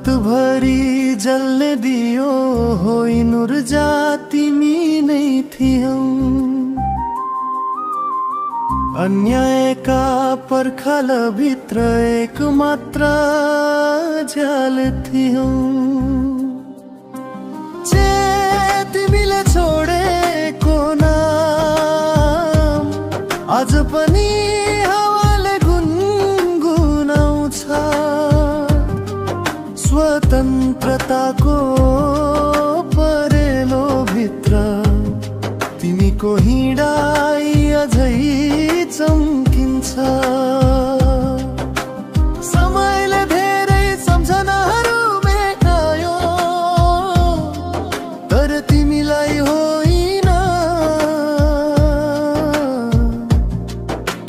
रातभरि जल्ने दियो होइन ऊर्जा तिमी नै थियौ। अन्यायका पर्खाल भित्र एक मात्र ज्याल थियौ। जे तिमीले छोडेको नाम आज पनि हावाले गुनगुनाउँछ। स्वतन्त्रताको परेलो भित्र तिमीको हिँडाइ अझै चम्किन्छ। समयले धेरै सम्झनाहरू मेटायो तर तिमीलाई होइन।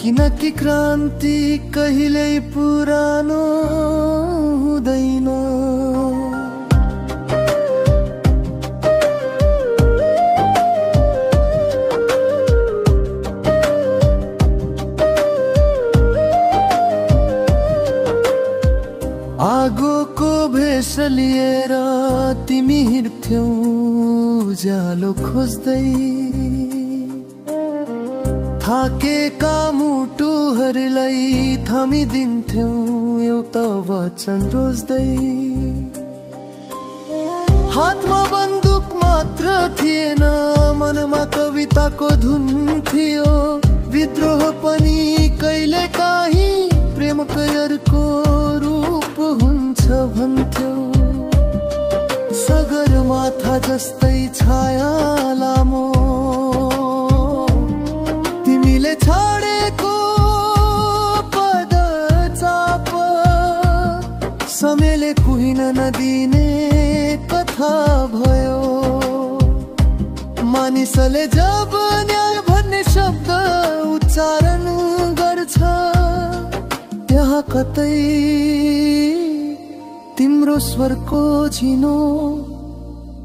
किनकि क्रान्ति कहिल्यै पुरानो हुँदैन। आगोको भेष लिएर तिमी हिँड्थ्यौ उज्यालो खोज्दै। थाकेका मुटुहरूलाई थामिदिन्थ्यौ एउटा वचन रोज्दै। हातमा बन्दुक मात्र थिएन मनमा कविताको धुन थियो। विद्रोह पनि कहिले काहीँ प्रेमकै अर्को रूप हुन्छ भन्थ्यौ। सगरमाथा जस्तै छाया लामो तिमीले छाडेको पदचाप। समयले कुहिन नदिने कथा भयो। मानिसले जब न्याय भन्ने शब्द उच्चारण गर्छ त्यहाँ कतै तिम्रो स्वरको झिनो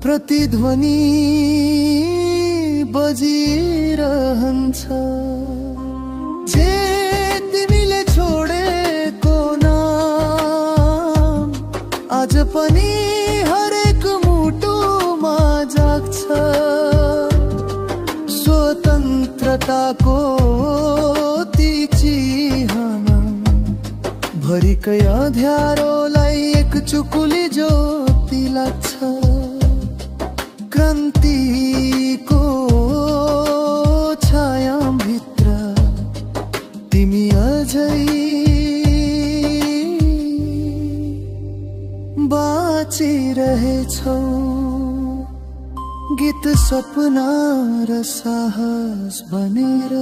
प्रतिध्वनि बजिरहन्छ। जे तिमीले छोडेको नाम आज पनि हरेक मुटुमा जाग्छ। स्वतन्त्रताको ती चिहान भरिकै अँध्यारोलाई एक चुकुली ज्योति लाग्छ। क्रान्तिको छाया भित्र तिमी अझै बाँचिरहेछौ। गीत सपना र साहस बनेर।